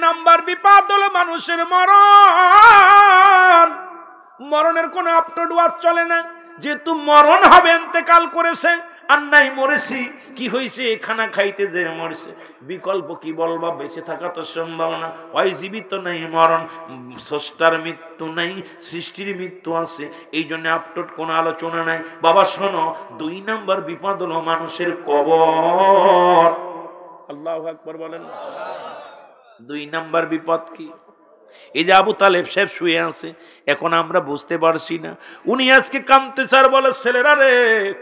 Number বিপদ হলো মানুষের মরণ। মরণের কোনো আপটুড ওয়াজ চলে না, যেহেতু মরণ হবে, ইন্তেকাল করেছে আর নাই মরেছি, কি হয়েছে, খানা খাইতে যে মরেছে, বিকল্প কি বলবা? বেঁচে থাকা তো সম্ভব না, হয় জীবিত নাই মরণ, স্রষ্টার মৃত্যু নাই, সৃষ্টির মৃত্যু আছে, এই জন্য আপটুড কোনো আলোচনা নাই। বাবা শোনো, 2 নাম্বার বিপদ হলো মানুষের কবর। আল্লাহু আকবার বলেন। 2 নাম্বার বিপদ কি? এই যে আবু তালেব সাহেব শুয়ে আছে, এখন আমরা বুঝতে পারছি না, উনি আজকে কাঁদতে চার, বলে ছেলেরা রে,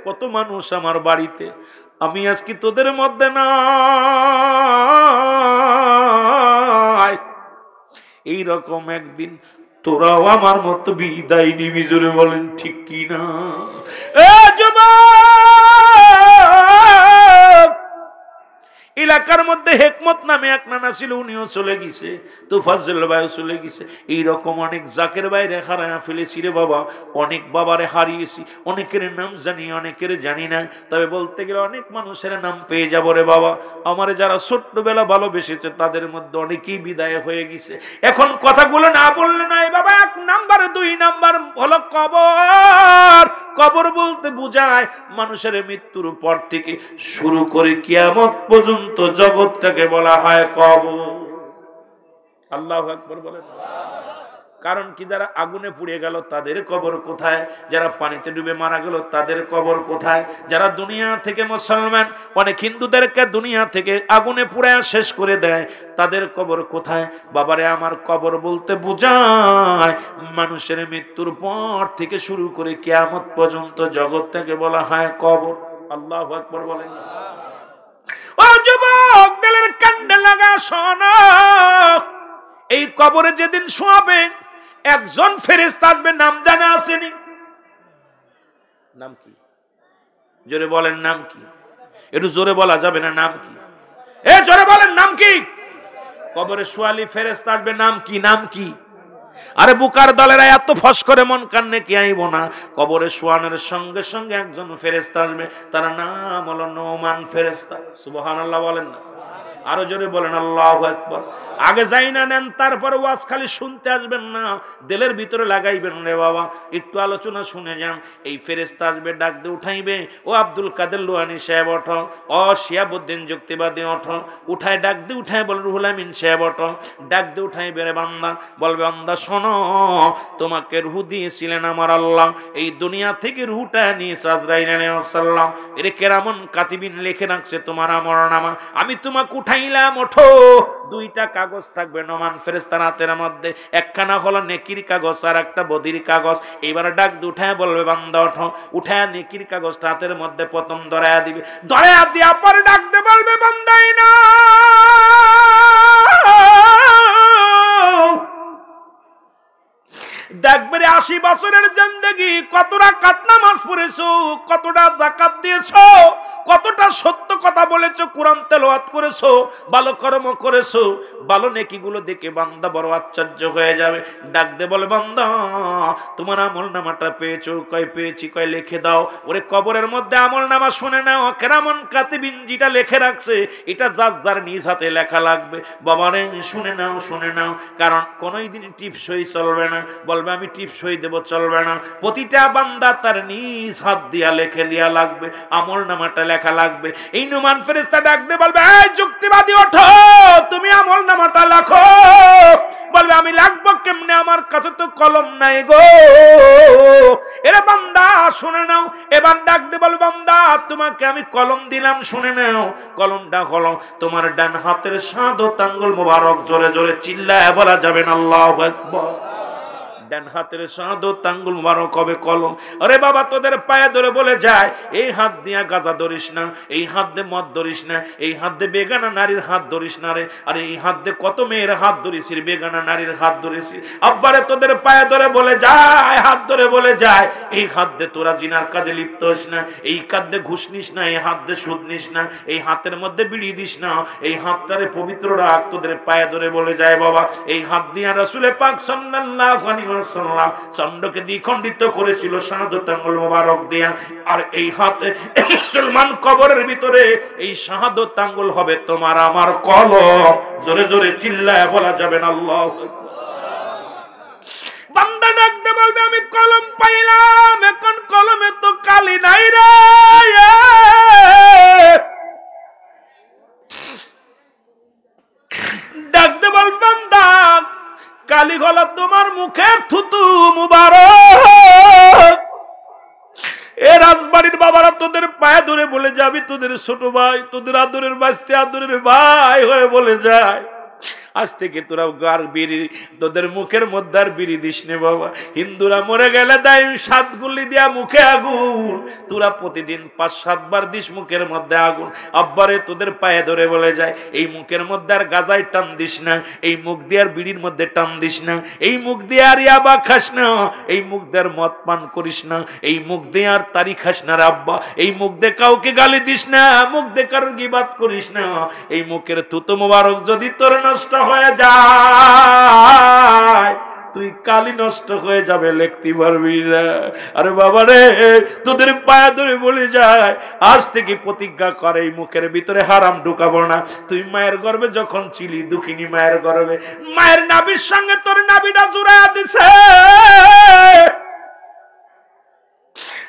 কত মানুষ আমার বাড়িতে, আমি আজকে তোদের মধ্যে না, এইরকম একদিন তোরাও আমার মতো বিদায় নিবি। জোরে বলেন ঠিক কি না? এলাকার মধ্যে হেকমত নামে এক নানা ছিল, উনিও চলে গেছে, তোফাজ্জল ভাইও চলে গেছে, এইরকম অনেক জাকের বাইরে হারায়া ফেলেছি রে বাবা, অনেক বাবারে হারিয়েছি, অনেকের নাম জানি, অনেকের জানি না, তবে বলতে গেলে অনেক মানুষের নাম পেয়ে যাবো রে বাবা। আমার যারা ছোট্টবেলা ভালোবেসেছে তাদের মধ্যে অনেকেই বিদায় হয়ে গেছে। এখন কথাগুলো না বললে নয় বাবা। 1 নাম্বার, 2 নাম্বার হলো কবর। কবর বলতে বোঝায় মানুষের মৃত্যুর পর থেকে শুরু করে কিয়ামত পর্যন্ত জগৎটাকে বলা হয় কবর। আল্লাহু আকবার বলেন। কারণ কি, যারা আগুনে পুড়ে গেল তাদের কবর কোথায়? যারা পানিতে ডুবে মারা গেল তাদের কবর কোথায়? যারা দুনিয়া থেকে, মুসলমান অনেক হিন্দুদেরকে দুনিয়া থেকে আগুনে পুড়ে শেষ করে দেয়, তাদের কবর কোথায়? বাবারে আমার, কবর বলতে বোঝায় মানুষের মৃত্যুর পর থেকে শুরু করে কিয়ামত পর্যন্ত জগৎটাকে বলা হয় কবর। আল্লাহু আকবার বলেন। ও যুবক, দিলের কান্দে লাগা শোনো, এই কবরে যেদিন শোয়াবে একজন ফেরেশতা আসবে, নাম জানা আসেনি? নাম কি? জোরে বলেন নাম কি? একটু জোরে বলা যাবে না? নাম কি? জোরে বলেন নাম কি? কবরে শোয়ালি ফেরেশতা আসবে, নাম কি? নাম কি? আরে বুকার দলেরা এত ফস করে মন কান্নে কি আইব না? কবরে শোয়ানোর সঙ্গে সঙ্গে একজন ফেরেশতা আসবে, তার নাম হলো নোমান ফেরেশতা। সুবহানাল্লাহ বলেন না? আরো জোরে বলেন আল্লাহু আকবার। আগে যাই না নেন, তারপরে ওয়াজ খালি শুনতে আসবেন না, দিলের ভিতরে লাগাইবেন রে বাবা। একটু আলোচনা শুনে যান। এই ফেরেশতা আসবে, ডাক দিয়ে উঠাইবে, ও আব্দুল কাদের লোহানী সাহেব ওঠো, ও শিয়াবুদ্দিন যুক্তিবাদী ওঠো। উঠায় ডাক দিয়ে উঠায় বলে রুহুল আমিন সাহেব ওঠো। ডাক দিয়ে উঠাইবে রে বান্দা, বলবে বান্দা শোনো, তোমাকে রুহ দিয়েছিলেন আমার আল্লাহ, এই দুনিয়া থেকে রুহটা নিয়ে আজরাইল আলাইহিস সালাম এর কেরামন কাতিবিন লিখে রাখছে তোমার আমলনামা, আমি তোমাকে উঠাইলাম, ওঠো। 2টা কাগজ থাকবে নোমান ফেরেশতার হাতের মধ্যে, একখানা হলো নেকির কাগজ আর একটা বদির কাগজ। এবার ডাক দিয়ে উঠায় বলবে বান্দা ওঠো। উঠায় নেকির কাগজটা হাতের মধ্যে প্রথম ধরায়া দিবে, ধরায়া দিয়া পরে ডাক দিয়ে বলবে বান্দাই না, দেখবে 80 বছরের জিন্দেগি কতটা রাকাত নামাজ পড়েছো, কতটা যাকাত দিয়েছো, কতটা সত্য কথা বলেছো, কোরআন তেলাওয়াত করেছো, ভালো কর্ম করেছো, ভালো নেকিগুলো দেখে বান্দা বড় আশ্চর্য হয়ে যাবে। ডাক দে বলে বান্দা তোমার আমলনামাটা পেয়েছো? কয় পেয়েছি। কয় লিখে দাও। ওরে কবরের মধ্যে আমলনামা শুনে নাও, কেরামন কাতিবিন যেটা লিখে রাখছে এটা যার যার নিজ হাতে লেখা লাগবে। বাবারে শুনে নাও, শুনে নাও, কারণ কোনোই দিন টিপসই চলবে না। বলবে আমি টিপসই দেব, চলবে না। প্রতিটা বান্দা তার নিজ হাত দিয়া লেখে লিয়া লাগবে, আমলনামাটা লেখা লাগবে। এই নোমান ফেরেশতা ডাক দিয়ে বলবে এই যুক্তিবাদী ওঠো, তুমি আমলনামাটা লেখো। বলবে আমি লাগবো কেমনে, আমার কাছে তো কলম নাই গো। এরে বান্দা শুনে নাও। এবার ডাক দিয়ে বলবে বান্দা তোমাকে আমি কলম দিলাম, শুনে নাও। কলমটা হলো তোমার ডান হাতের শাহাদাত আঙ্গুল মোবারক। জোরে জোরে চিল্লায় বলা যাবে না আল্লাহু আকবার। ডান হাতের শাহাদাত আঙ্গুল মোবারক হবে কলম। আরে বাবা তোদের পায়ে ধরে বলে যায় এই হাত দিয়া গাঁজা ধরিস না, এই হাত দিয়ে মদ ধরিস না, এই হাত দিয়ে বেগানা নারীর হাত ধরিস না রে। আরে এই হাত দিয়ে কত মেয়ের হাত ধরেছিস, বেগানা নারীর হাত ধরেছিস। আব্বারে তোদের পায়ে ধরে বলে যায়, হাত ধরে বলে যায় এই হাত দিয়ে তোরা জিনার কাজে লিপ্ত হইস না, এই হাত দিয়ে ঘুষ নিস না, এই হাত দিয়ে সুদ নিস না, এই হাতের মধ্যে বিড়ি দিস না, এই হাতটারে পবিত্র রাখ। তোদের পায়ে ধরে বলে যায় বাবা এই হাত দিয়া রাসূল পাক সাল্লাল্লাহু আলাইহি সাল্লাম চন্দ্রকে দ্বিখণ্ডিত করেছিল শাহাদাত আঙ্গুল মোবারক দিয়া। আর এই হাতে মুসলমান কবরের ভিতরে এই শাহাদাত আঙ্গুল হবে তোমার আমার কলম। জোরে জোরে চিল্লায় বলা যাবে না আল্লাহু আকবার। বান্দা ডাকতে বলবে আমি কলম পাইলাম, এখন কলমে তো কালি নাই রে। ডাকতে বলবে বান্দা কালি হলো তোমার মুখের থুতু মুবারক। এ রাজবাড়ির বাবারা তোদের পায়ে ধরে বলে যাবি, তোদের ছোট ভাই, তোদের আদরের বাঁচতে আদরের ভাই হয়ে বলে যায়, আজ থেকে তোরা গার বিড়ি তোদের মুখের মধ্যে আর বিড়ি দিস নে বাবা। হিন্দুরা মরে গেলে দেয় 7 গুলি দিয়া মুখে আগুন, তোরা প্রতিদিন 5-7 বার দিস মুখের মধ্যে আগুন। আব্বারে তোদের পায়ে ধরে বলে যায় এই মুখের মধ্যে আর গাজায় টান দিস না, এই মুখ দিয়ে আর বিড়ির মধ্যে টান দিস না, এই মুখ দিয়ে আর ইয়াবা খাস না, এই মুখ দিয়ে আর মদ পান করিস না, এই মুখ দিয়ে আর তারি খাস না রে আব্বা, এই মুখ দিয়ে কাউকে গালি দিস না, মুখ দিয়ে কারোর গিবাত করিস না। এই মুখের থুতু মোবারক যদি তোর নষ্ট হয়ে যায় তুই কালি নষ্ট হয়ে যাবে, লিখতে পারবি না। আরে বাবা রে তোদের পায়ে ধরে বলে যায় আজ থেকে প্রতিজ্ঞা করে এই মুখের ভিতরে হারাম ঢুকাবো না। তুই মায়ের গর্ভে যখন ছিলি, দুঃখিনী মায়ের গর্ভে, মায়ের নাভির সঙ্গে তোর নাভিটা জুড়াইয়া দিছে।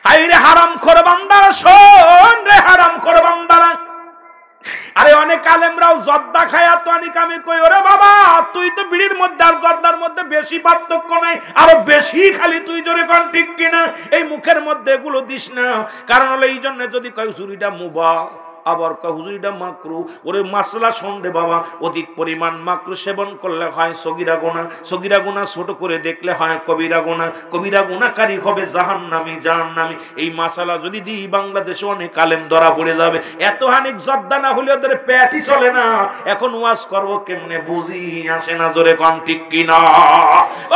হাইরে হারাম খোর বান্দারা শোন রে, হারাম খোর বান্দারা। আরে অনেক আলেমরাও জর্দা খায়া তো অনেক আমি কই ওরে বাবা তুই তো বিড়ির মধ্যে আর জর্দার মধ্যে বেশি পার্থক্য নাই, আরো বেশি খালি তুই জোরে কোন ঠিক কিনা, এই মুখের মধ্যে এগুলো দিস না। কারণ হলো এই জন্য যদি কয় হুজুরিটা মুবা, আবার কয় হুজুরিটা মাকরু, ওরে মাসলা শোন রে বাবা, অধিক পরিমাণ মাকরু সেবন করলে হয় সগীরা গুনাহ, সগীরা গুনাহ ছোট করে দেখলে হয় কবিরা গুনাহ, কবিরা গুনাহকারী হবে জাহান্নামী, জাহান্নামী। এই মাসালা যদি দিই বাংলাদেশে অনেক আলেম ধরা পড়ে যাবে। এত হানিক জর্দা না হলে ওদের পেটই চলে না। এখন ওয়াজ করবো কেমনে বুঝি আসে না, জোরে কোন ঠিক কিনা।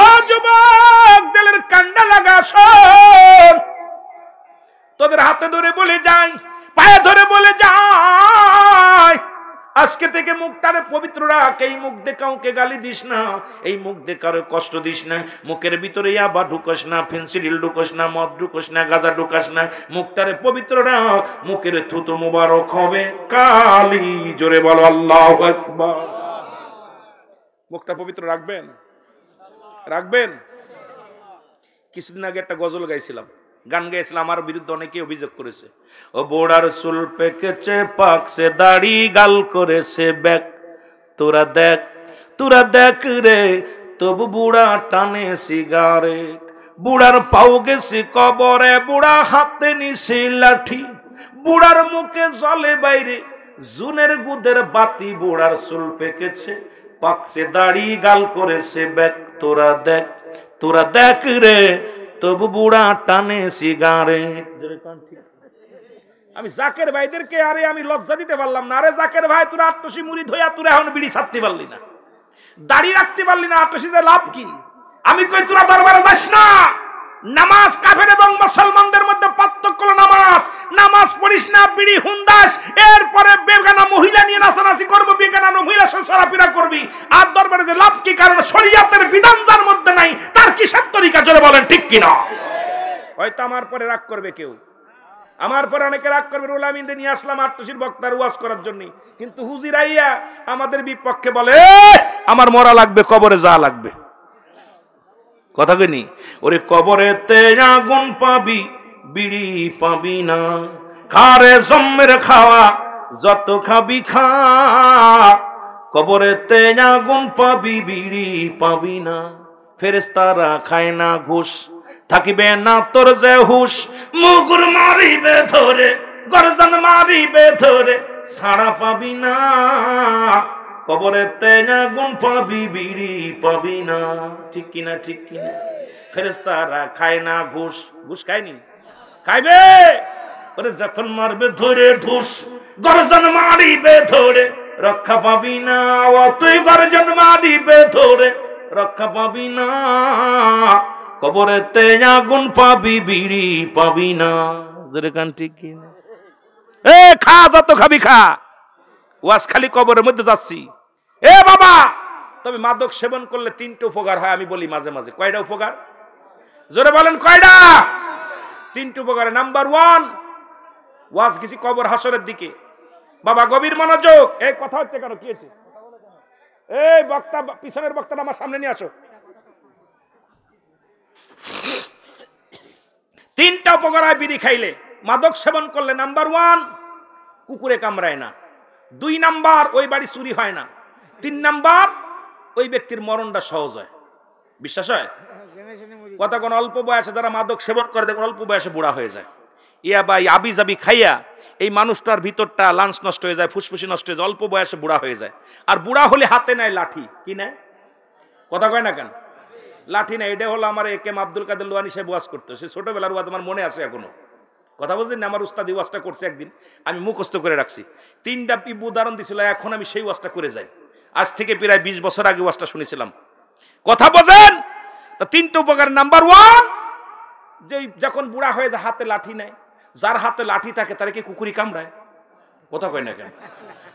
ও যুবক দিলের কান্ডা লাগা শোন, তোদের হাতে ধরে বলে যাই, পায়ে ধরে বলে যায় আজকে থেকে মুখটারে পবিত্র রাখ। এই মুখ দিয়ে কাউকে গালি দিস না, এই মুখ দিয়ে কারো কষ্ট দিস না, মুখের ভিতরে ইয়াবা ঢুকাস না, ফেন্সিডিল ঢুকাস না, মদ ঢুকাস না, গাঁজা ঢুকাস না, মুখটারে পবিত্র রাখ। মুখের থুতু মুবারক হবে কালি, জোরে বলো আল্লাহু আকবার। মুখটা পবিত্র রাখবেন, রাখবেন। কিছুদিন আগে একটা গজল গাইছিলাম, গান গাইছিলাম, আমার বিরুদ্ধে অনেকে অভিযোগ করেছে, ও বোড়ার চুল পেকেছে পাকছে, দাড়ি গাল করেছে ব্যাক, তোরা দেখ তোরা দেখ রে, তবু বুড়া টানে সিগারেট, বুড়ার পাও গেছে কবরে, বুড়া হাতে নিছে লাঠি, বুড়ার মুখে জলে বাইরে জুনের গুদের বাতি, বুড়ার চুল পেকেছে পাকছে, দাড়ি গাল করেছে ব্যাক, তোরা দেখ তোরা দেখ রে, তবু বুড়া টানে সিগারেট। আমি জাকের ভাইদেরকে আরে আমি লজ্জা দিতে পারলাম না। আরে জাকের ভাই তোরা ৮০ মুরিদ হইয়া তোরা এখন বিড়ি ছাড়তে পারলি না, দাড়ি রাখতে পারলি না, ৮০ যে লাভ কি? আমি কই তোরা দরবারে যাস না। নামাজ কাফের এবং মুসলমানদের মধ্যে পার্থক্য হলো নামাজ। নামাজ পড়িস না, বিড়ি হুন্দাস, এরপরে বেগানা মহিলা নিয়ে নাচানাচি করবো, বেগানা মহিলার সাথে চলাফেরা করবি। আর দরবারে যে লাভ কি? কারণ শরীয়তের বিধান যার মধ্যে নাই তার কিসের তরিকা, জোরে বলেন ঠিক কিনা। হয়তো আমার পরে রাগ করবে কেউ, আমার পরে অনেকে রাগ করবে। রুল আমিন নিয়ে আসলাম ৮০ বক্তার ওয়াজ করার জন্য, কিন্তু হুজিরাইয়া আমাদের বিপক্ষে বলে আমার মরা লাগবে, কবরে যা লাগবে। কথা কইনি, ওরে কবরেতে আগুন পাবি, বিড়ি পাবি না, খারে জম্মের খাওয়া যত খাবি খা, কবরেতে আগুন পাবি, বিড়ি পাবি না, ফেরেশতারা খায় না ঘুষ, থাকিবে না তোর যে হুশ, মুগুর মারিবে ধরে, গর্জন মারিবে ধরে, ছাড়া পাবি না, কবরেতে আগুন পাবি, বিড়ি পাবি না। ঠিক কিনা, ঠিক কিনা। ফেরেশতারা খায় না ঘুষ, ঘুষ খায়নি, খাইবে। ওরে যখন মারবে ধরে ঢুস, গর্জন মারিবে ধরে, রক্ষা পাবি না, ও তুই গর্জন মারিবে ধরে, রক্ষা পাবি না, কবরেতে আগুন পাবি, বিড়ি পাবি না। ঠিক কিনা। এ খা, যত খাবি খা, ওয়াজ খালি কবরের মধ্যে যাচ্ছি। এ বাবা তবে মাদক সেবন করলে 3টা উপকার হয়, আমি বলি মাঝে মাঝে। কয়টা উপকার? জোরে বলেন কয়টা? 3টা উপকার। নাম্বার 1, ওয়াজ গেছি কবর হাসরের দিকে। বাবা গভীর মনোযোগ। এই কথা হচ্ছে কেন? কি হয়েছে? এই বক্তা, পিছনের বক্তাটা আমার সামনে নিয়ে আসো। 3টা উপকার হয় বিড়ি খাইলে, মাদক সেবন করলে। নাম্বার 1, কুকুরে কামড়ায় না। 2 নাম্বার, ওই বাড়ি চুরি হয় না। 3 নাম্বার, ওই ব্যক্তির মরণটা সহজ হয়। বিশ্বাস হয়? কথা কোন অল্প বয়সে যারা মাদক সেবন করে দেখুন অল্প বয়সে বুড়া হয়ে যায়। ইয়া ভাই আবি জাবি খাইয়া এই মানুষটার ভিতরটা লাঞ্চ নষ্ট হয়ে যায়, ফুসফুসি নষ্ট হয়ে যায়, অল্প বয়সে বুড়া হয়ে যায়। আর বুড়া হলে হাতে নেয় লাঠি। কি নেয়? কথা কয় না কেন? লাঠি নেয়। এটা হলো আমার একেম আব্দুল কাদের লোহানী সাহেব ওয়াজ করতো। সে ছোটবেলার ওয়াজ আমার মনে আছে এখনো। কথা বলছেন না? আমার উস্তাদি ওয়াজটা করছে একদিন, আমি মুখস্থ করে রাখছি। 3টা উদাহরণ দিছিল, এখন আমি সেই ওয়াজটা করে যাই। আজ থেকে প্রায় 20 বছর আগে ওয়াজটা শুনেছিলাম। কথা বোঝেন? 3টা উপকার। নাম্বার 1, যে যখন বুড়া হয়ে যায় হাতে লাঠি নেয়। যার হাতে লাঠি থাকে তারা কি কুকুরি কামড়ায়? কথা কয় না কেন?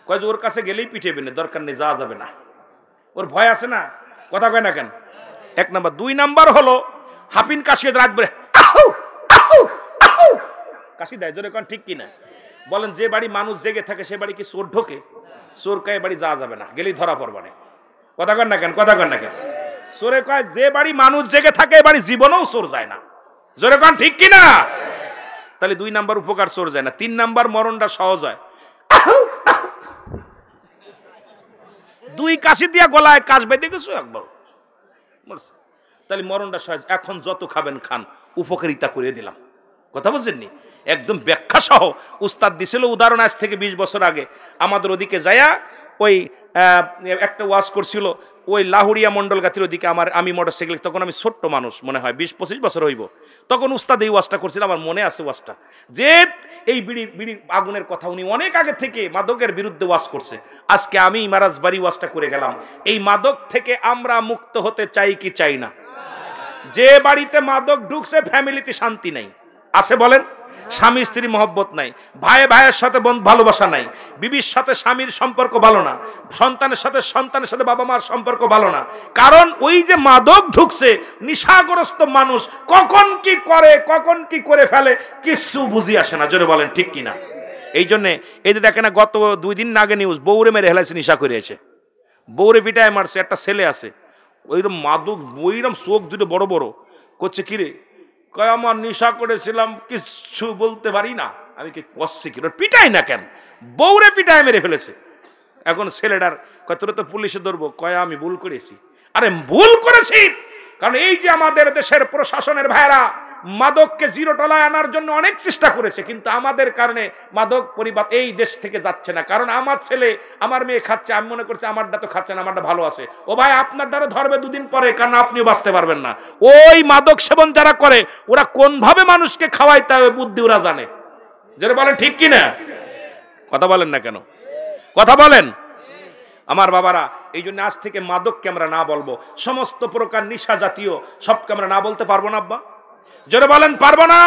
কয় যে ওর কাছে গেলেই পিঠেবে না, দরকার নেই, যাওয়া যাবে না, ওর ভয় আছে না। কথা কয় না কেন? 1 নাম্বার। 2 নাম্বার হলো হাফিন কাশি রাত বেড়ে কাশি দেয়। জোরে কোন ঠিক কিনা? বলেন যে বাড়ি মানুষ জেগে থাকে সে বাড়ি কি চোর ঢোকে? চোর কয় বাড়ি যাওয়া যাবে না, গেলেই ধরা পড়বে না। কথা কন না কেন? কথা কন না কেন? চোরে কয় যে বাড়ি মানুষ জেগে থাকে এ বাড়ি জীবনেও চোর যায় না। জোরে কোন ঠিক কিনা? তাহলে 2 নাম্বার উপকার, চোর যায় না। 3 নাম্বার, মরণটা সহজ হয়। 2 কাশি দিয়া গলায় কাশ বেঁধে গেছো একবার, তাহলে মরণটা সহজ। এখন যত খাবেন খান, উপকারিতা করে দিলাম। কথা বুঝছেননি? একদম ব্যাখ্যা সহ উস্তাদ দিছিল উদাহরণ। আজ থেকে 20 বছর আগে আমাদের ওদিকে যায়া ওই একটা ওয়াজ করছিল, ওই লাহুরিয়া মন্ডল গাতির ওদিকে। আমি মোটরসাইকেল, তখন আমি ছোট্ট মানুষ, মনে হয় 20-25 বছর হইব। তখন উস্তাদ এই ওয়াজটা করছিল, আমার মনে আছে ওয়াজটা, যে এই বিড়ি আগুনের কথা উনি অনেক আগে থেকে মাদকের বিরুদ্ধে ওয়াজ করছে। আজকে আমি মারাজবাড়ি ওয়াজটা করে গেলাম। এই মাদক থেকে আমরা মুক্ত হতে চাই কি চাই না? যে বাড়িতে মাদক ঢুকছে ফ্যামিলিতে শান্তি নাই, আছে বলেন? স্বামী স্ত্রী মহব্বত নাই, ভাই ভাইয়ের সাথে ভালোবাসা নাই, বিবির সাথে স্বামীর সম্পর্ক ভালো না, সন্তানের সাথে বাবা মার সম্পর্ক ভালো না। কারণ ওই যে মাদক ঢুকছে, নিশাগ্রস্ত মানুষ কখন কি করে ফেলে কিছু বুঝি আসে না। জোরে বলেন ঠিক কিনা? এই জন্যে এই যে দেখে না, গত 2 দিন আগে নিউজ, বউরে মেরে হেলাইছে, নিশা করে এসে বউরে পিটায় মারছে। একটা ছেলে আছে ওইরকম মাদক, ওইরকম চোখ দুটো বড় বড় করছে। কিরে? কয় আমার নেশা করেছিলাম, কিছু বলতে পারি না। আমি কি কষছি কি? পিটাই না কেন? বউরে পিটায় মেরে ফেলেছে। এখন ছেলেটার কয় তোরা তো পুলিশে ধরবো। কয় আমি ভুল করেছি। আরে ভুল করেছি কারণ এই যে আমাদের দেশের প্রশাসনের ভাইরা মাদককে জিরো টলায় আনার জন্য অনেক চেষ্টা করেছে, কিন্তু আমাদের কারণে মাদক পরিবার এই দেশ থেকে যাচ্ছে না। কারণ আমার ছেলে আমার মেয়ে খাচ্ছে, আমি মনে করছি আমারটা তো খাচ্ছে না, আমারটা ভালো আছে। ও ভাই আপনার দ্বারা ধরবে 2 দিন পরে, কারণ আপনিও বাঁচতে পারবেন না। ওই মাদক সেবন যারা করে ওরা কোন ভাবে মানুষকে খাওয়াইতে হবে বুদ্ধি ওরা জানে। যেটা বলেন ঠিক কিনা? কথা বলেন না কেন? কথা বলেন। আমার বাবারা, এই জন্য আজ থেকে মাদককে আমরা না বলবো, সমস্ত প্রকার নিশা জাতীয় সবকে আমরা না বলতে পারবো না। আব্বা জোরে বলেন পারবো না?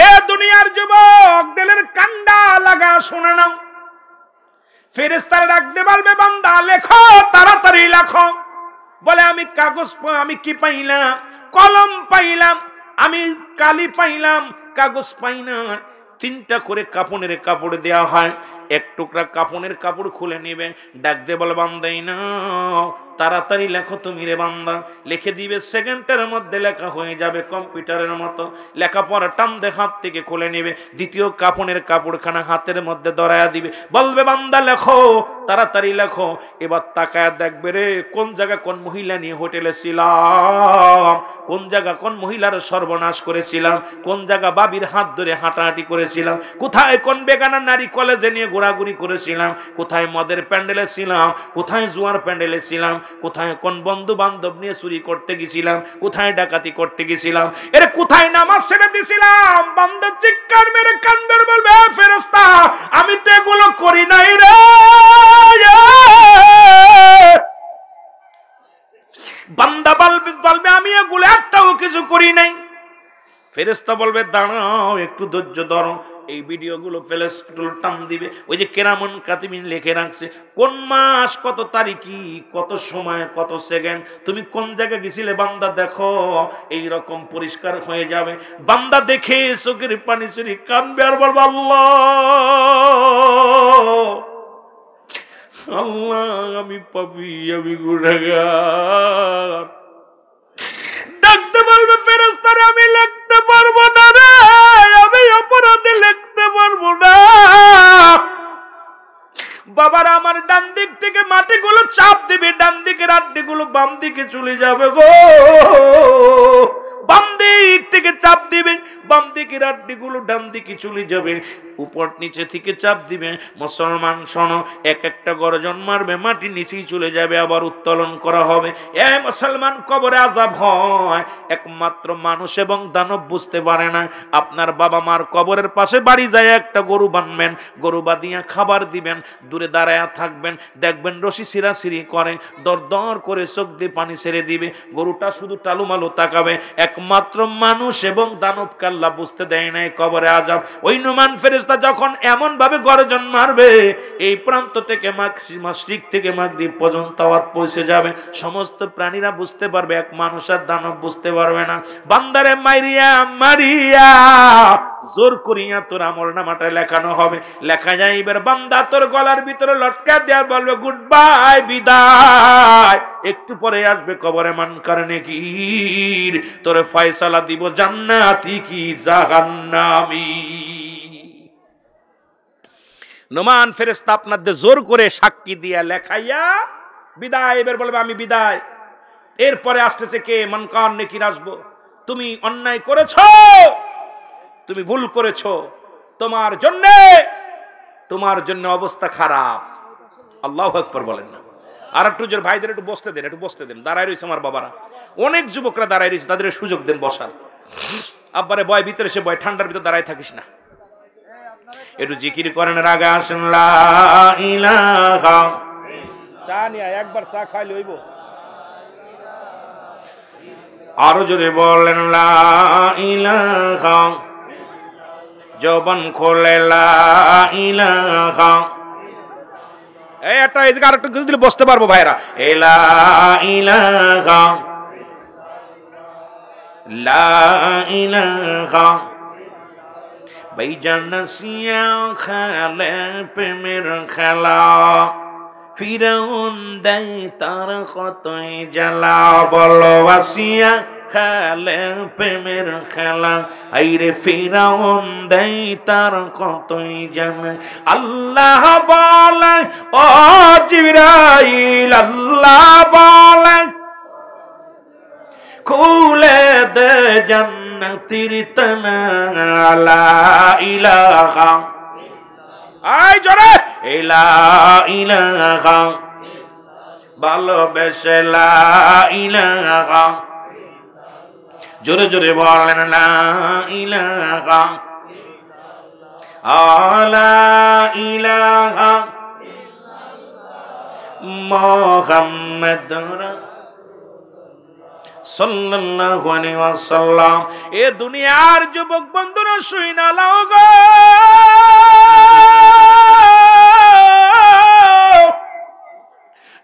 এ দুনিয়ার যুবক দিলের কান্ডা লাগা শুনে নাও, ফেরেশতারা ডাকতে বলবে বান্দা লেখো, তাড়াতাড়ি লেখো। বলে আমি কাগজ, আমি কি পাইলাম? কলম পাইলাম, আমি কালি পাইলাম, কাগজ পাই না। 3টা করে কাপড়ের কাপড় দেওয়া হয়। 1 টুকরা কাপড়ের কাপড় খুলে নেবে, ডাক দিয়ে বলে বান্দাই না, তাড়াতাড়ি লেখো তুমি রে বান্দা। লিখে দিবে, সেকেন্ডের মধ্যে লেখা হয়ে যাবে, কম্পিউটারের মতো। লেখাপড়া টান দিয়ে হাত থেকে খুলে নেবে, 2য় কাপড়ের কাপড়খানা হাতের মধ্যে ধরায়া দিবে, বলবে বান্দা লেখো, তাড়াতাড়ি লেখো। এবার তাকায় দেখবে রে কোন জায়গা কোন মহিলা নিয়ে হোটেলে ছিলাম, কোন জায়গা কোন মহিলার সর্বনাশ করেছিলাম, কোন জায়গা বাবির হাত ধরে হাঁটাহাঁটি করেছিলাম, কোথায় কোন বেগানা নারী কলেজে নিয়ে ঘোরাঘুরি করেছিলাম, কোথায় মদের প্যান্ডেলে ছিলাম, কোথায় জুয়ার প্যান্ডেলে ছিলাম, কোথায় কোন বন্ধু বান্ধব নিয়ে চুরি করতে গেছিলাম, কোথায় ডাকাতি করতে গেছিলাম, এরে কোথায় নামাজ ছেড়ে দিয়েছিলাম। বান্দা চিৎকার মেরে কান্দের বলবে ফেরেশতা আমি তো এগুলো করি নাই রে। বান্দা বলবে আমি এগুলো একটাও কিছু করি নাই। ফেরেশতা বলবে দাঁড়াও, একটু ধৈর্য ধরো, এই ভিডিওগুলো ফেলেস্টুল টান দিবে, ওই যে কেরামন কাতিবিন লিখে রাখছে কোন মাস কত তারিখি কত সময় কত সেকেন্ড তুমি কোন জায়গায় গেছিলে বান্দা দেখো, এই রকম পরিষ্কার হয়ে যাবে। বান্দা দেখে চোখের পানি ছেড়ে কাঁদবে আর বলবে আল্লাহ আল্লাহ আমি পাপী, আমি গুনাহগার। ডাকতে বলবে ফেরেশতারে আমি লিখতে পারবো না রে, আমি অপরাধে লিখতে পারবো না। বাবার আমার ডান দিক থেকে মাটিগুলো চাপ দিবে, ডান দিকের আড্ডিগুলো বাম দিকে চলে যাবে গো। বাম দিক থেকে চাপ দিবে, বাম দিকের আড্ডিগুলো ডান দিকে চলে যাবে। উপর নিচে থেকে চাপ দিবে। মুসলমান শোনো, এক একটা গর্জন মারবে, মাটি নিচেই চলে যাবে, আবার উত্তোলন করা হবে। এ মুসলমান, কবরে আযাব হয় একমাত্র মানুষ এবং দানব বুঝতে পারে না। আপনার বাবা মার কবরের পাশে বাড়ি যায় একটা গরু বাঁধবেন, গরু বাঁধিয়া খাবার দিবেন, দূরে দাঁড়ায়া থাকবেন, দেখবেন রশি ছিঁড়াছিঁড়ি করে, দর দর করে চোখ দিয়ে পানি ছেড়ে দিবে, গরুটা শুধু টালুমালু তাকাবে। একমাত্র মানুষ এবং দানবকে আল্লাহ বুঝতে দেয় নাই কবরে আযাব। ওই নুমান ফেরেশতা যখন এমন ভাবে গর্জন মারবে, এই প্রান্ত থেকে মাশরিক থেকে মাগরিব পর্যন্ত আওয়াজ পৌঁছে যাবে, সমস্ত প্রাণীরা বুঝতে পারবে, এক মানুষ আর দানব বুঝতে পারবে না। বান্দারে মারিয়া মারিয়া জোর করিয়া তোর আমলনামাটা লেখানো হবে। লেখা যাইবার বান্দা তোর গলার ভিতরে লটকা দেয়া বলবে গুড বাই, বিদায়, একটু পরে আসবে কবরে মানকার নেকির, তোরে ফয়সালা দিব জান্নাতি কি জাহান্নামী। নোমান ফেরেশতা আপনাদের জোর করে সাক্ষী দিয়া লেখাইয়া বিদায়, এবার বলবে আমি বিদায়। এরপরে আসতেছে কে? মানকার নেকির আসবো। তুমি অন্যায় করেছো, তুমি ভুল করেছো, তোমার জন্য অবস্থা খারাপ। আল্লাহু আকবার বলেন না। আর একটু জোর ভাইদের একটু বসতে দেন, একটু বসতে দেন। দাঁড়ায় রয়েছে আমার বাবারা, অনেক যুবকরা দাঁড়ায় রয়েছে, তাদের সুযোগ দেন বসার। আব্বারে বয় ভিতরে, সে বয়, ঠান্ডার ভিতরে দাঁড়ায় থাকিস না, একটু জিকির করেন। রাগা আসেন লা ইলাহা, চা নিয়ে একবার চা খাইলে হইব। আরো জোরে বলেন লা ইলাহা, জবান খোলে লা ইলাহা। এই একটা এই জায়গা আরেকটু কিছু দিলে বসতে পারবো ভাইরা। লা ইলাহা লা ইলাহা, ভাইজান সিয়া খেলে প্রেমের খেলা, ফিরাউন দেয় তার কতই জ্বালা। বলো আসিয়া খেলে প্রেমের খেলা, আইরে ফিরাউন দেয় তার কতই জ্বালা। আল্লাহ বলে ও জিবরাইল, আল্লাহ বলে খুলে দে জান্নাতের তালা, লা ইলাহা, আই জোরে লা ইলাহা, ভালোবেসে লা ইলাহা, জোরে জোরে বলেন লা ইলাহা, লা ইলাহা মুহাম্মাদুর সাল্লাল্লাহু আলাইহি ওয়াসাল্লাম। এ দুনিয়ার যুবক বন্ধুরা শুইনা লাও গো,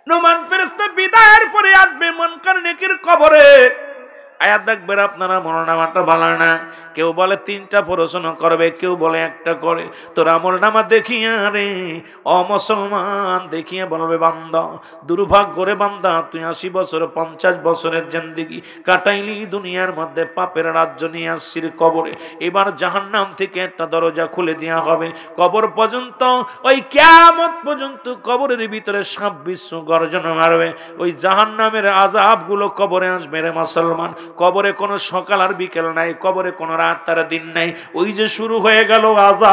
নোমান ফেরেশতা বিদায়ের পরে আসবে মুনকার নেকির কবরে। আয়াত দেখবেন আপনারা আমলনামাটা ভালো না, কেউ বলে 3টা প্রশ্ন করবে, কেউ বলে 1টা করে। তোর আমলনামা দেখিয়া রে ও মুসলমান, দেখিয়া বলবে বান্দা দুর্ভাগ্য রে বান্দা, তুই 80 বছর 50 বছরের জিন্দেগি কাটাইলি দুনিয়ার মধ্যে, পাপের রাজ্য নিয়ে আসছিস কবরে। এবার জাহান্নাম থেকে একটা দরজা খুলে দেওয়া হবে, কবর পর্যন্ত, ওই কিয়ামত পর্যন্ত কবরের ভিতরে সাপ বিচ্ছু গর্জন মারবে। ওই জাহান্নামের আযাবগুলো কবরে আসবে রে মুসলমান। কবরে কোনো সকাল আর বিকেল নাই, কবরে কোনো রাত আর দিন নাই, ওই যে শুরু হয়ে গেল আযাব।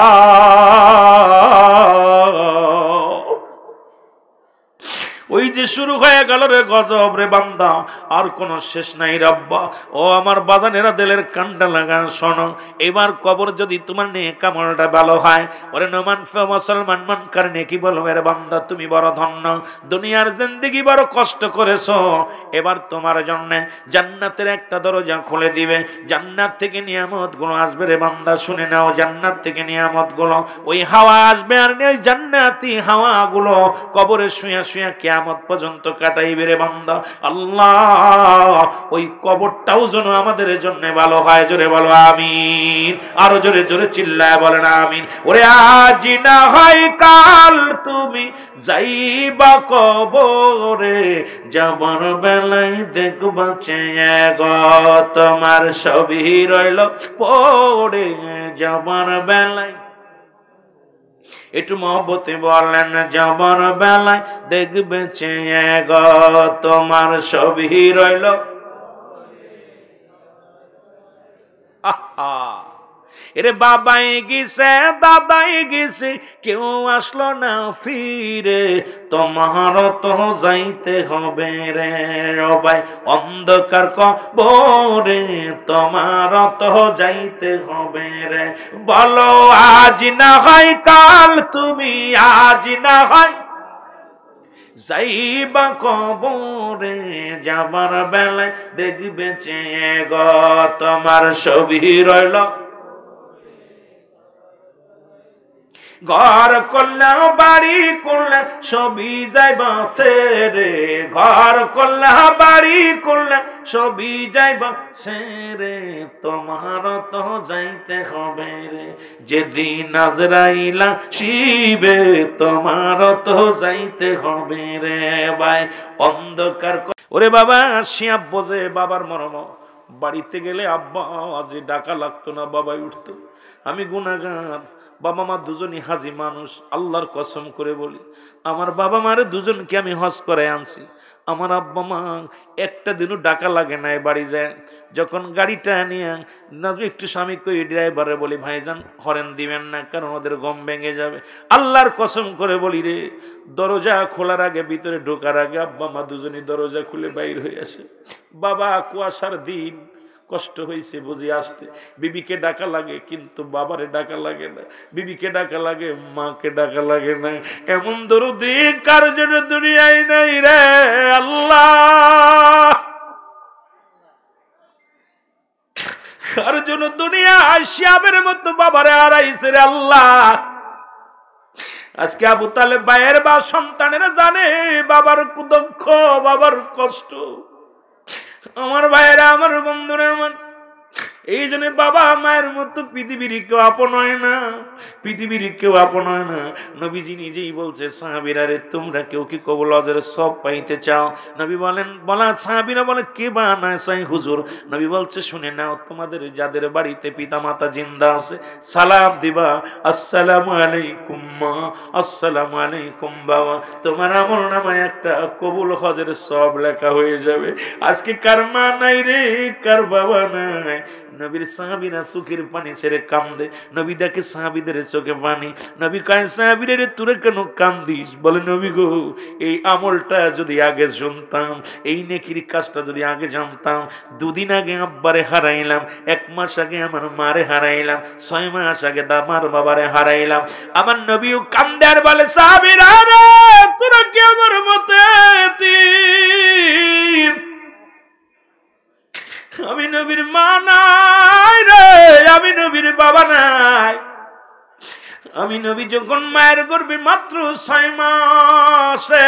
ওই যে শুরু হয়ে গেল রে গজব রে বান্দা, আর কোন শেষ নাই রব্বা। ও আমার বাজানেরা দিলের কান্ডা লাগা শোনো, এবার কবর যদি তোমার নেক আমলটা ভালো হয়, ওরে নমান ফে মুসলমান মান কারণে কি বলবে রে বান্দা তুমি বড় ধন্য, দুনিয়ার জিন্দেগি বড় কষ্ট করেছো, এবার তোমার জন্য জান্নাতের একটা দরজা খুলে দিবে, জান্নাত থেকে নিয়ামত গুলো আসবে রে বান্দা। শুনে নাও, জান্নাত থেকে নিয়ামত গুলো, ওই হাওয়া আসবে, আর ওই জান্নাতি হাওয়া গুলো কবরে শুয়ে শুয়ে কিয়ামত পর্যন্ত কাটাইবে রে বান্দা। আল্লাহ ওই কবরটাও যেন আমাদের জন্য ভালো হয়, জোরে বলো আমিন, আরো জোরে জোরে চিল্লায় বলেন আমিন। ওরে আজ না হয় কাল তুমি যাইবা কবরে, যাবার বেলায় দেখবা চেয়ে গো তোমার সবই রইল পড়ে, যাবার বেলায় একটু মহব্বতে বলেন, যাবার বেলায় দেখবে চেয়ে গো তোমার সবই রইল। আহা এরে বাবাই গেছে দাদাই গেছে, কেউ আসলো না ফিরে, তোমার তো যাইতে হবে রে ও ভাই অন্ধকার কবরে, তোমার তো যাইতে হবে রে। বলো আজ না হয় কাল তুমি, আজ না হয় যাইবা কবরে, যাবার বেলায় দেখবে চেয়ে গো তোমার সবই রইল। ঘর করলে বাড়ি করলে সবই যাইবা সেরে, ঘর করলে বাড়ি করলে সবই যাইবা সেরে, তোমার তো যাইতে হবে রে, যেদিন আজরাইলা শিবে তোমার তো যাইতে হবে রে ভাই অন্ধকার। ওরে বাবা শিয়াব বোঝে বাবার মরম, বাড়িতে গেলে আব্বা আজ ডাকা লাগতো না, বাবাই উঠতো। আমি গুনাহগার, বাবা মা দুজনই হাজি মানুষ, আল্লাহর কসম করে বলি আমার বাবা মারে দুজনকে আমি হজ করে আনছি, আমার আব্বা মা একটা দিনও ডাকা লাগে না বাড়ি যায়। যখন গাড়িটা নিয়ে না একটু স্বামী কই ড্রাইভারে বলি ভাইজান হরেন দিবেন না, কারণ ওদের গম ভেঙে যাবে। আল্লাহর কসম করে বলি রে, দরজা খোলার আগে ভিতরে ঢোকার আগে আব্বা মা দুজনই দরজা খুলে বাইর হয়ে আসে। বাবা কুয়াশার দিন, কষ্ট হয়েছে বুঝি আসতে, বিবিকে ডাকা লাগে কিন্তু বাবারে ডাকা লাগে না, বিবিকে ডাকা লাগে মাকে ডাকা লাগে না। এমন দরদি কার জন্য দুনিয়ায় নাই রে আল্লাহ, কার জন্য দুনিয়া শিয়াবের মতো বাবারে হারাইছে রে আল্লাহ। আজকে আবু তালেব ভাইয়ের বা সন্তানেরা জানে বাবার দুঃখ, বাবার কষ্ট। আমার ভাইয়েরা, আমার বন্ধুরা, আমার এই জন্য বাবা মায়ের মতো পৃথিবীর কেউ আপন হয় না, পৃথিবীর কেউ আপন হয় না। নবীজি নিজেই বলছে সাহাবীরা রে তোমরা কেউ কি কবুল আজরে সব পাইতে চাও? নবী বলেন, বলা সাহাবীরা বলে কে বানায় চাই হুজুর? নবী বলছে শুনে নাও, তোমাদের যাদের বাড়িতে পিতা মাতা জিন্দা আছে সালাম দিবা, আসসালামু আলাইকুম মা, আসসালামু আলাইকুম বাবা, তোমার আমল নামায় একটা কবুল হজের সব লেখা হয়ে যাবে। আজকে কার মা নাই রে, কার বাবা নাই, নবীর সাহাবীরা চোখের পানি ছেড়ে কান্দে, নবী দেখে সাহাবীদের চোখে পানি, নবী কয় সাহাবীরা রে তোরা কেন কান্দিস? বলে নবী গো এই আমলটা যদি আগে শুনতাম, এই নেকির কাজটা যদি আগে জানতাম, দুদিন আগে আব্বারে হারাইলাম, 1 মাস আগে আমার মারে হারাইলাম, 6 মাস আগে আমার বাবারে হারাইলাম। আমার নবীও কান্দে আর বলে সাহাবীরা রে তোরা কি আমার মতো এতিম? আমি নবীর মা নাই রে, আমি নবীর বাবা নাই। আমি নবী যখন মায়ের গর্ভে মাত্র 6 মাসে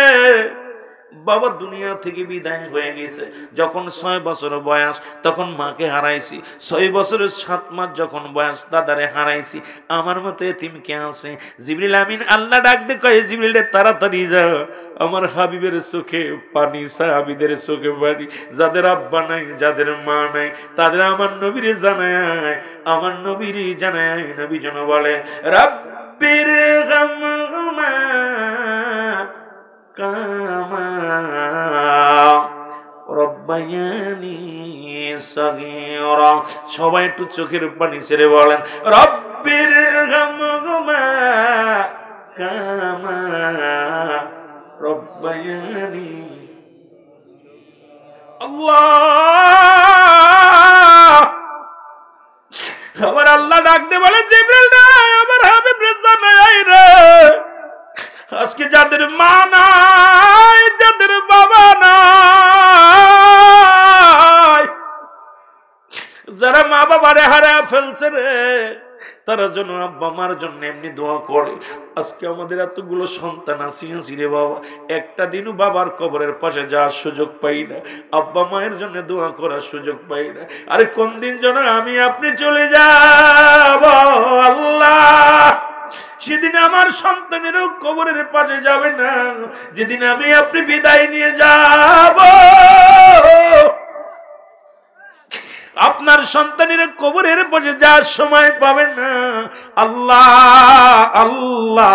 বাবা দুনিয়া থেকে বিদায় হয়ে গেছে, যখন 6 বছর বয়স তখন মাকে হারাইছি, 6 বছরের 7 মাস যখন বয়স দাদারে হারাইছি। আমার মতো এতিম কে আছে? জিবরিল আমিন আল্লাহ ডাক দে কয় জিবরিল রে তাড়াতাড়ি যা, আমার হাবিবের চোখে পানি, সাহাবীদের চোখে পানি, যাদের আব্বা নাই যাদের মা নাই তাদের আমার নবীরে জানায়, আমার নবীরে জানায়। নবী যেন বলে রাব্বির গামহুমা কামা রব্বায়ানি সগীরা। সবাই একটু চোখের পানি ছেড়ে বলেন রব্বির গামহুমা কামা রব্বায়ানি বায়ানি। আল্লাহ, আমার আল্লাহ ডাক দে বলে, জিবরিল নাই, আমার হাবিব রেজা নাই রে। আজকে যাদের মা নাই, যাদের বাবা নাই, যারা মা বাবারে হারায় ফেলছে রে, তারা জন্য আব্বা মার জন্য এমনি দোয়া করে। আজকে আমাদের এতগুলো সন্তান আছি রে বাবা, একটা দিনও বাবার কবরের পাশে যাওয়ার সুযোগ পাই না, আব্বা মায়ের জন্য দোয়া করার সুযোগ পাই না। আরে কোন দিন যেন আমি আপনি চলে যাব আল্লাহ, সেদিন আমার সন্তানেরও কবরের পাশে যাবে না, যেদিন আমি আপনি বিদায় নিয়ে যাব। আপনার সন্তানের কবরের পাশে যাওয়ার সময় পাবেন না। আল্লাহ আল্লাহ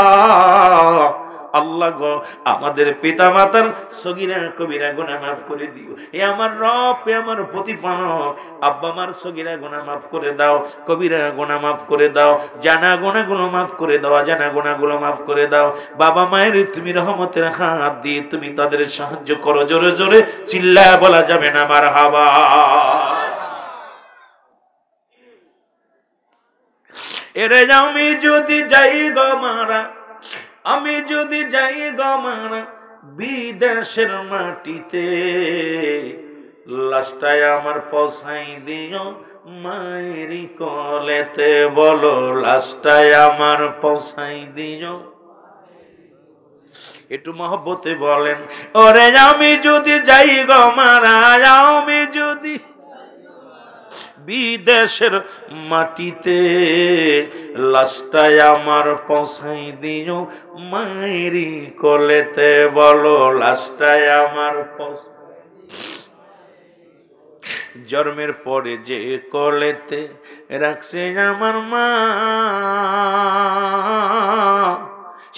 আল্লাহ গো, আমাদের পিতা মাতার সগীরা কবিরা গুনাহ মাফ করে দিও। এ আমার রব, এ আমার প্রতিপালক, আব্বা মার সগীরা গুনাহ মাফ করে দাও, কবিরা গুনাহ মাফ করে দাও, জানা গুনাহগুলো মাফ করে দাও, জানা গুনাহগুলো মাফ করে দাও। বাবা মায়ের তুমি রহমতের হাত দিয়ে তুমি তাদের সাহায্য করো। জোরে জোরে চিল্লায়া বলা যাবে না মারহাবা। এরে আমি যদি যাই গো মারা, আমি যদি যাই গো মারা বিদেশের মাটিতে, লাশটায় আমার পৌঁছাই দিও মায়েরি কলেতে। বলো, লাশটায় আমার পৌঁছাই দিও। একটু মহব্বতে বলেন, ওরে আমি যদি যাই গো মারা, আমি যদি বিদেশের মাটিতে, লাশটায় আমার পৌঁছাই দিও মায়েরি কোলেতে। বলো, লাশটায় আমার জন্মের পরে যে কোলেতে রাখছে আমার মা,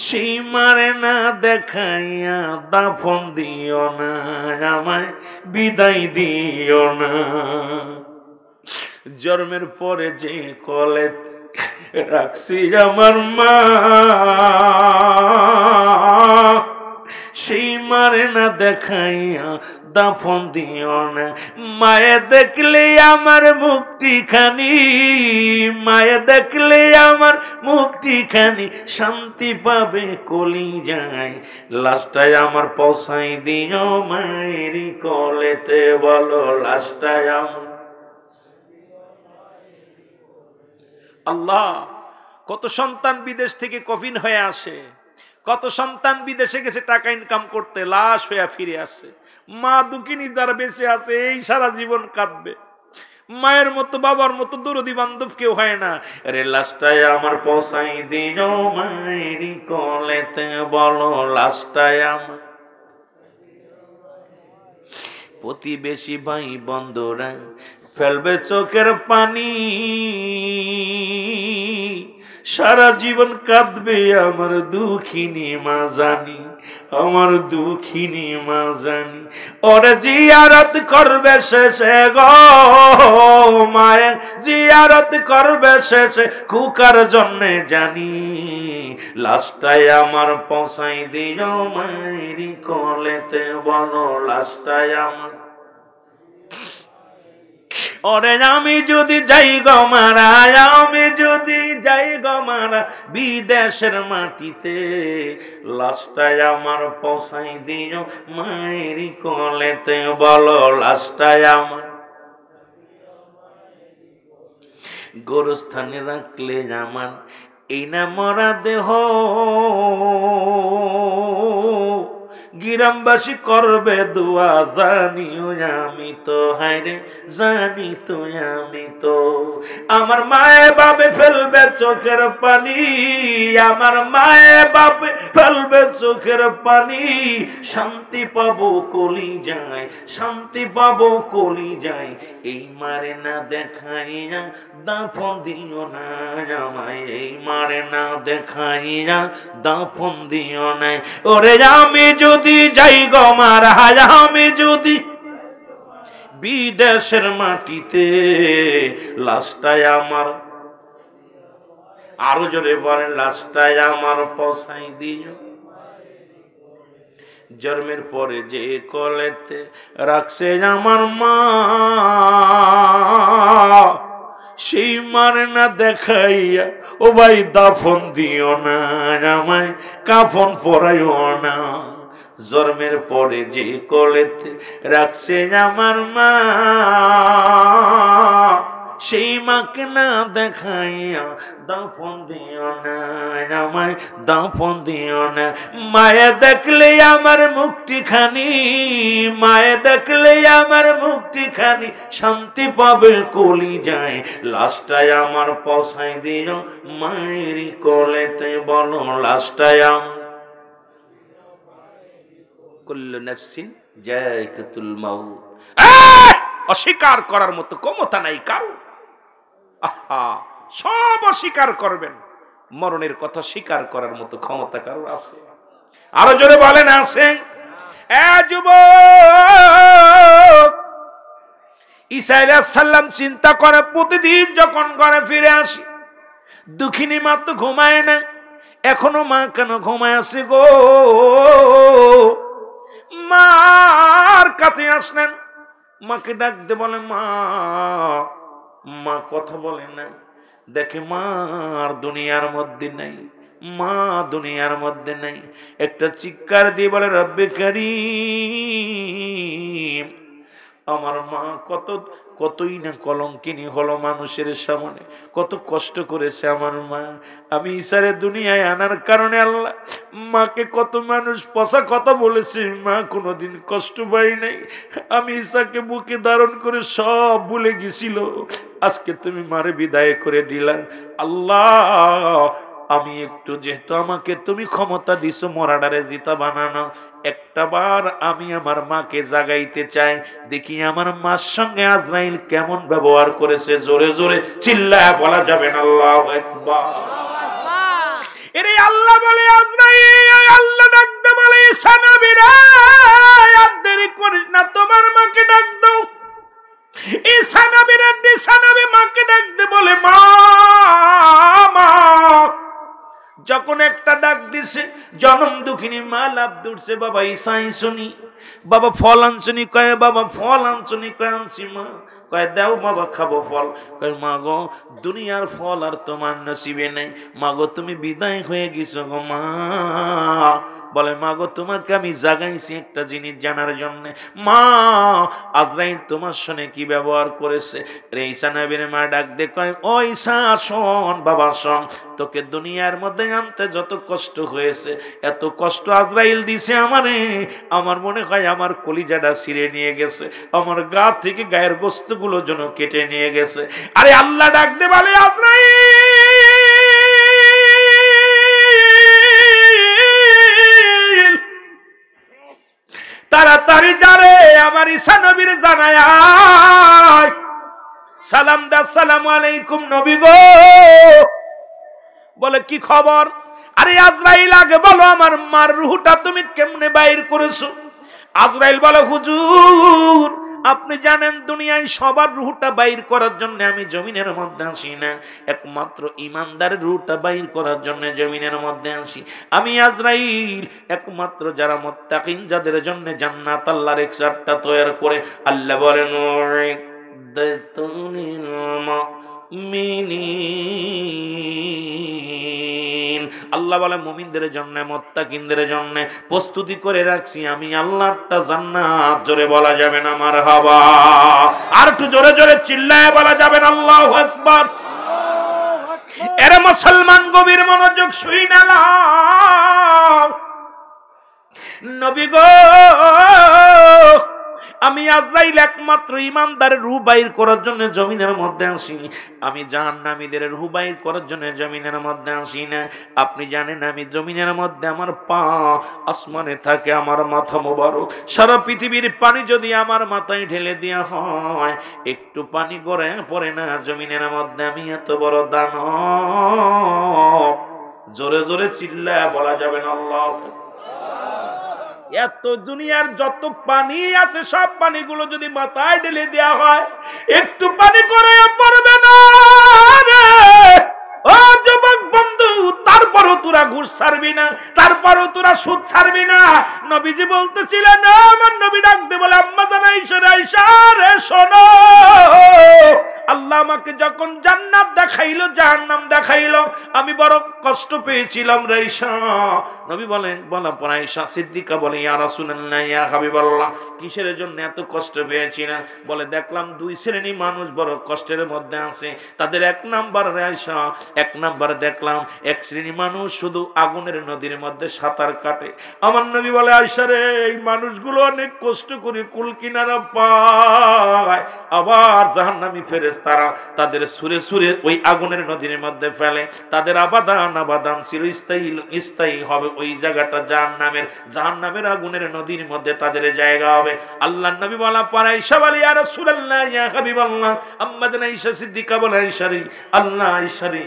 সেই মারে না দেখাইয়া দাফন দিও না, আমায় বিদায় দিও না। জন্মের পরে যে কোলে রাখছি আমার মা, সেই মারে না দেখাইয়া দাফন দিও না। মায়ে দেখলে আমার মুক্তি খানি, মায়ে দেখলে আমার মুক্তি খানি, শান্তি পাবে কলি যায়। লাশটায় আমার পৌঁছাই দিও মায়েরি কোলেতে। বলো, লাশটায় আমার। আল্লাহ, কত সন্তান বিদেশ থেকে কফিন হয়ে আসে, কত সন্তান বিদেশে গেছে টাকা ইনকাম করতে, লাশ হয়ে ফিরে আসে। মা দুঃখিনী যারা বেঁচে আছে, এই সারা জীবন কাঁদবে। মায়ের মতো বাবার মতো দরদি বান্ধব কেউ হয় না। রে লাশটায় আমার পৌঁছাই দিও মায়েরি কোলেতে। বলো, লাশটায় আমার। প্রতিবেশী ভাই বন্ধুরা ফেলবে চোখের পানি, সারা জীবন কাঁদবে আমার দুঃখিনী মা জানি, আমার দুঃখিনী মা জানি। ওরে জিয়ারত করবে শেষে গো মায়ের, জিয়ারত করবে শেষে কুকার জন্যে জানি। লাশটায় আমার পৌঁছাই দিও মায়েরি কোলেতে। বলো, লাশটায় আমার। ওরে আমি যদি যাই গো মারা, আমি যদি যাই গো মারা বিদেশের মাটিতে, লাশটায় আমার পৌঁছাই দিও মায়েরি কোলেতে। বলো, লাশটায় আমার। গোরস্থানে রাখলে আমার এই না মরা দেহ, গ্রামবাসী করবে দোয়া জানিও আমি তো, হায়রে জানি তো আমি তো। আমার মায়ে বাপে ফেলবে চোখের পানি, আমার মায়ে বাপে ফেলবে চোখের পানি, শান্তি পাবো কলি যায়, শান্তি পাবো কলি যায়। এই মারে না দেখাইয়া দাফন দিও না আমায়, এই মারে না দেখাইয়া দাফন দিও না। ওরে আমি যদি যাই গো মারা, আমি যদি বিদেশের মাটিতে, লাশটায় আমার। আরো জোরে বলেন, লাশটায় আমার পৌঁছাই দিও। জন্মের পরে যে কোলেতে রাখছে আমার মা, সেই মার না দেখাইয়া ও ভাই দাফন দিও না, আমায় কাফন পরাইও না। জন্মের পরে যে কোলেতে রাখছে আমার মা, সেই মাকে না দেখাইয়া দাফন দিও না, আমায় দাফন দিও না। মায়ে দেখলে আমার মুক্তি খানি, মায়ে দেখলে আমার মুক্তি খানি, শান্তি পাবে কলি যায়, লাশটায় আমার পৌঁছাই দিও মায়ের কোলেতে। বলো লাশটায় কুল্লু নাফসিন যায়কাতুল মাউত। অস্বীকার করার মতো ক্ষমতা নাই কারো। আহা, সব অস্বীকার করবেন, মরণের কথা স্বীকার করার মতো ক্ষমতা কারো আছে? আরো জোরে বলেন আছে? যুবক, ঈসা আলাইহিস সালাম চিন্তা করে প্রতিদিন যখন ঘরে ফিরে আসি, দুঃখিনী মা তো ঘুমায় না, এখনো মা কেন ঘুমায় আছে গো? মার কাছে আসলেন, মাকে ডাক দে, বলে মা। মা কথা বলে না, দেখে মা আর দুনিয়ার মধ্যে নাই, মা দুনিয়ার মধ্যে নাই। একটা চিৎকার দিয়ে বলে রব্বে কারীম, আমার মা কতই না কলঙ্কিনী হলো মানুষের সামনে, কত কষ্ট করেছে আমার মা। আমি ঈসারে দুনিয়ায় আনার কারণে আল্লাহ মাকে কত মানুষ পচা কথা বলেছে, মা কোনোদিন কষ্ট পাই নাই। আমি ঈসাকে বুকে ধারণ করে সব ভুলে গেছিল, আজকে তুমি মারে বিদায় করে দিলা। আল্লাহ, আমি একটু, যেহেতু আমাকে তুমি ক্ষমতা দিছো মরাডারে জিতা বানানো, একটা বার আমি আমার মাকে জাগাইতে চাই, দেখি আমার মার সঙ্গে আজরাইল কেমন ব্যবহার করেছে। জোরে জোরে চিল্লায় বলা যাবে না আল্লাহু আকবার। এরে আল্লাহ বলে আজরাইল, আল্লাহ ডাকতে বলে ঈসা নবী রে, আর দেরি করিস না, তোমার মাকে ডাক দাও। ঈসা নবী রে, ঈসা নবী মাকে ডাকতে বলে মা। যখন একটা ডাক দিছে, জনম দুঃখিনী মা লাভ দৌড়ছে, বাবা ঈসাই শুনি, বাবা ফল আনছনি, কয়ে বাবা ফল আনছনি, কয়ে আনছি মা, কয়ে দেও বাবা খাবো ফল। কয়ে মা গো, দুনিয়ার ফল আর তোমার নসিবে নেই, মা গো তুমি বিদায় হয়ে গেছো গো মা। বলে মা গো, তোমাকে আমি জাগাইছি একটা জিনিস জানার জন্য। মা, আজরাইল তোমার সঙ্গে কি ব্যবহার করেছে? রে ঈসা নবীর মা ডাক দে কয়, ও ঈসা শোন বাবা শোন, তোকে দুনিয়ার মধ্যে আনতে যত কষ্ট হয়েছে, এত কষ্ট আজরাইল দিছে আমারে, আমার মনে হয় আমার কলিজাটা ছিঁড়ে নিয়ে গেছে, আমার গা থেকে গায়ের গোস্তগুলো যেন কেটে নিয়ে গেছে। আরে আল্লাহ ডাক দে বলে আজরাইল তাড়াতাড়ি যারে আমার ঈসা নবীর জানায় সালাম দা, আসসালামু আলাইকুম নবী গো। বলে কি খবর? আরে আজরাইল আগে বলো আমার মার রূহটা তুমি কেমনে বাইর করেছো? আজরাইল বলে হুজুর, আপনি জানেন দুনিয়ায় সবার রূহটা বাইর করার জন্য আমি জমিনের মধ্যে আসি না, একমাত্র ইমানদারের রূহটা বাইর করার জন্য জমিনের মধ্যে আসি। আমি আজরাইল একমাত্র যারা মুত্তাকিন, যাদের জন্য জান্নাত আল্লাহর এক চারটা তৈরি করে। আল্লাহ বলেন আল্লাহ বলে মুমিনদের জন্য, মুত্তাকিনদের জন্য প্রস্তুতি করে রাখছি আমি আল্লাহটা জান্নাত। জোরে বলা যাবে না মারহাবা? আর একটু জোরে জোরে চিল্লায় বলা যাবে না আল্লাহু আকবার? এরে মুসলমান, গভীর মনোযোগ শুইনা নাও। নবী গো, আমি আজরাইল একমাত্র ইমানদারের রূহ বাইর করার জন্য জমিনের মধ্যে আসি, আমি জাহান্নামীদের রূহ বাইর করার জন্য জমিনের মধ্যে আসি না। আপনি জানেন আমি জমিনের মধ্যে, আমার পা আসমানে থাকে, আমার মাথা মোবারক। সারা পৃথিবীর পানি যদি আমার মাথায় ঢেলে দেওয়া হয়, একটু পানি গড়ে পড়ে না জমিনের মধ্যে। আমি এত বড় দানব। জোরে জোরে চিল্লায় বলা যাবে না আল্লাহ। এত দুনিয়ার যত পানি আছে, সব পানিগুলো যদি মাথায় ঢেলে দেওয়া হয়, একটু পানি করে পড়বে না রে। ও যুবক বন্ধু, তারপরও তোরা ঘুষ ছাড়বি না, তারপরও তোরা সুদ ছাড়বি না। নবীজি বলতেছিলেন, আমার নবী ডাকতে বলে, আম্মা জান আয়েশা রে, আয়েশা রে শোনো, আল্লাহ আমাকে যখন জান্নাত দেখাইলো, জাহান্নাম দেখাইলো, আমি বড় কষ্ট পেয়েছিলাম রে আয়েশা। নবী বলেন, বলা পর আয়েশা সিদ্দিকা বলে, ইয়া রাসূলুল্লাহ, ইয়া হাবিবাল্লাহ, কিসের জন্য এত কষ্ট পেয়েছিলেন? বলে, দেখলাম দুই শ্রেণী মানুষ বড় কষ্টের মধ্যে আছে। তাদের এক নাম্বার রে আয়েশা, এক নাম্বার দেখলাম এক শ্রেণী মানুষ শুধু আগুনের নদীর মধ্যে সাঁতার কাটে। আমার নবী বলে, আয়েশা রে, এই মানুষগুলো অনেক কষ্ট করে কুল কিনারা পায়, আবার জাহান্নামী ফেরেশতারা তাদের সুরে সুরে ওই আগুনের নদীর মধ্যে ফেলে। তাদের আবাদান চিরস্থায়ী হবে ওই জায়গাটা জাহান্নামের আগুনের নদীর মধ্যে তাদের জায়গা হবে। আল্লাহর নবী বলা পরে আয়েশা বলে, ইয়া রাসূলুল্লাহ, ইয়া হাবিবাল্লাহ, আম্মা জান আয়েশা সিদ্দিকা বলে, আয়েশা রে, আল্লাহ আয়েশা রে,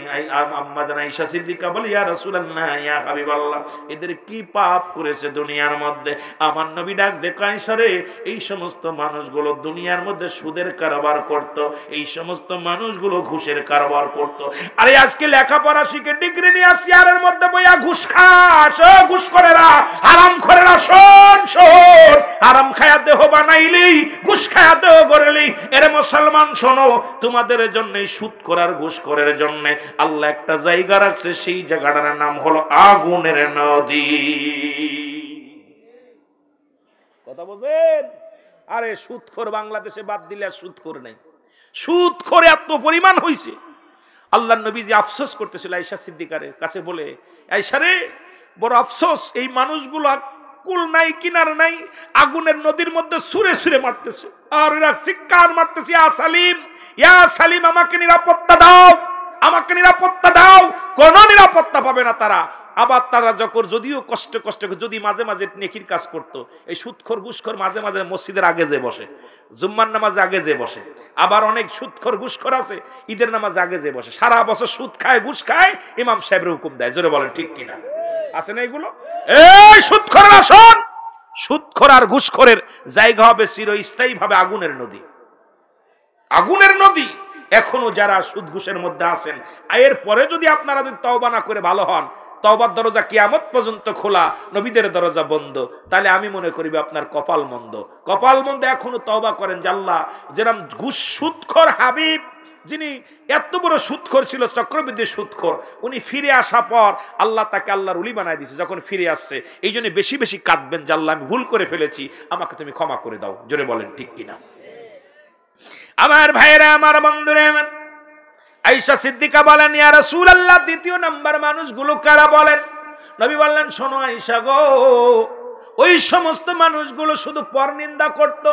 আম্মা জান আয়েশা সিদ্দিকা বলে, ইয়া রাসূলুল্লাহ, ইয়া হাবিবাল্লাহ, এদের কি পাপ করেছে দুনিয়ার মধ্যে? আমার নবী ডাক দেখে, আয়েশা রে, এই সমস্ত মানুষগুলো দুনিয়ার মধ্যে সুদের কারবার করত, এই সমস্ত মানুষগুলো ঘুষের কারবার করত। আরে আজকে লেখাপড়া শিখে ডিগ্রি নিয়ে চেয়ারের মধ্যে বইয়া ঘুষ খাস, ও ঘুষ করেরা, হারাম করেরা, শোন শোন, হারাম খায়া দেহ বানাইলি, ঘুষ খায়া দেহ গড়েলি। এরে মুসলমান শোনো, তোমাদের জন্য সুদ করার ঘুষ করার জন্য আল্লাহ একটা জায়গা রাখছে, সেই জায়গাটার নাম হলো আগুনের নদী। কথা বলেন? আরে সুদখোর বাংলাদেশে বাদ দিলে আর সুদখোর নেই, সুদখোর এত পরিমাণ হইছে। আল্লাহর নবীজি আফসোস করতেছিল আয়েশা সিদ্দিকার কাছে বলে, আয়েশা রে, বড় আফসোস, এই মানুষগুলো কুল নাই, কিনার নাই, আগুনের নদীর মধ্যে সুরে সুরে মারতেছে, আর এরা চিৎকার মারতেছে, ইয়া সালিম, ইয়া সালিম, আমাকে নিরাপত্তা দাও, আমাকে নিরাপত্তা দাও। কোন নিরাপত্তা পাবে না তারা। আবার তারা যখন যদিও কষ্ট যদি মাঝে মাঝে নেকির কাজ করতো, এই সুদখোর ঘুষখোর মাঝে মাঝে মসজিদের আগে যে বসে, জুম্মার নামাজে আগে যে বসে, আবার অনেক সুদখোর ঘুষখোর আছে ঈদের নামাজে আগে যে বসে, সারা বছর সুদ খায়, ঘুষ খায়, ইমাম সাহেবের হুকুম দেয়। জোরে বলেন ঠিক কিনা? আছে না এগুলো? এই সুদখোররা শোন, সুদখোর আর ঘুষখোরের জায়গা হবে চিরস্থায়ী ভাবে আগুনের নদী। আগুনের নদী। এখনো যারা সুদ ঘুষের মধ্যে আছেন, এর পরে যদি আপনারা যদি তওবা না করে ভালো হন, তওবার দরজা কিয়ামত পর্যন্ত খোলা, নবীদের দরজা বন্ধ, তাহলে আমি মনে করি আপনার কপাল মন্দ। কপাল মন্দ। এখনো তওবা করেন যে আল্লাহ, যেরকম ঘুষ সুদখোর হাবিব, যিনি এত বড় সুদখোর ছিল, চক্রবৃদ্ধি সুদখোর, উনি ফিরে আসা পর আল্লাহ তাকে আল্লাহর ওলি বানায় দিয়েছে। যখন ফিরে আসছে, এই জন্য বেশি বেশি কাঁদবেন যে আল্লাহ, আমি ভুল করে ফেলেছি, আমাকে তুমি ক্ষমা করে দাও। জোরে বলেন ঠিক কিনা? আমার ভাইরা, আমার বন্ধুরা, আয়েশা সিদ্দিকা বলেন, ইয়া রাসূলুল্লাহ, দ্বিতীয় নাম্বার মানুষগুলো কারা বলেন? নবী বললেন, শোনো আয়েশা গো, ওই সমস্ত মানুষগুলো শুধু পরনিন্দা করত।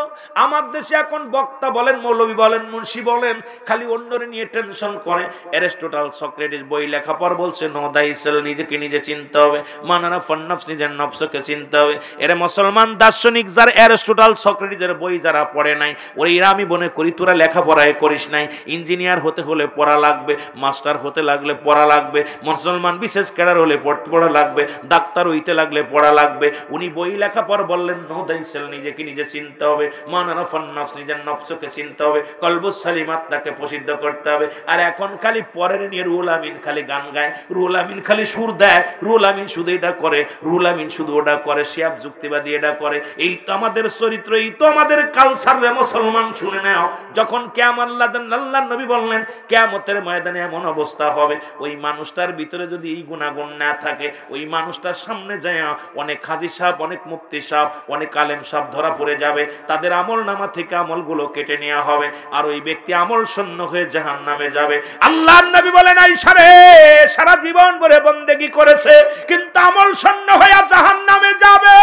আমার দেশে এখন বক্তা বলেন, মৌলবী বলেন, মুন্সি বলেন, খালি অন্যরে নিয়ে টেনশন করে। অ্যারিস্টটল, সক্রেটিস বই লেখা পর বলছে, নো দাইসেল, নিজেকে নিজে চিনতে হবে, মানানা ফন্নফস, নিজের নফসকে চিনতে হবে। এর মুসলমান দার্শনিক যারা অ্যারিস্টটল, সক্রেটিসের বই যারা পড়ে নাই, ওরা আমি মনে করি তোরা লেখাপড়ায় করিস নাই। ইঞ্জিনিয়ার হতে হলে পড়া লাগবে, মাস্টার হতে লাগলে পড়া লাগবে, মুসলমান বিশেষ ক্যাডার হলে পড়া লাগবে, ডাক্তার হইতে লাগলে পড়া লাগবে। উনি বই লেখা পর বললেন, নো দাইসেল, নিজেকে নিজে চিনতে হবে, মানানা ফন্নফস, নিজের নফসকে চিনতে হবে, কলবুস সালিমাত, তাকে প্রসিদ্ধ করতে হবে। আর এখন খালি পরের নিয়ে রুহুল আমিন খালি গান গায়, রুহুল আমিন খালি সুর দেয়, রুহুল আমিন শুধু এটা করে, রুহুল আমিন শুধু ওটা করে, শিয়াব যুক্তিবাদী এটা করে। এই তো আমাদের চরিত্র, এই তো আমাদের কালচার রে মুসলমান, শুনে নাও। যখন কিয়ামত, আল্লাহর নবী বললেন, কিয়ামতের ময়দানে এমন অবস্থা হবে, ওই মানুষটার ভিতরে যদি এই গুণাগুণ না থাকে, ওই মানুষটার সামনে যায় অনেক হাজী সাহেব, অনেক মুফতি সাহেব, অনেক আলেম সাহেব ধরা পড়ে যাবে, তাদের আমল নামা থেকে আমলগুলো কেটে নেওয়া হবে, আর ওই ব্যক্তি আমল শূন্য হয়ে জাহান্নামে যাবে। আল্লাহর নবী বলেন, আয়েশা রে, সারা জীবন ভরে বন্দেগী করেছে, কিন্তু আমল শূন্য হয়ে জাহান্নামে যাবে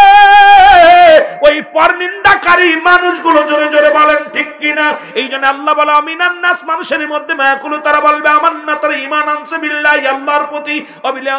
ওই পরনিন্দাকারী মানুষগুলো। জোরে জোরে বলেন ঠিক কিনা? এই জন্য আল্লাহ বলে, আমিনান নাস, মানুষের মধ্যে মায়াকুলু, তারা বলবে আমান্না, তারা ঈমান আনছে বিল্লাহি, আল্লাহর প্রতি,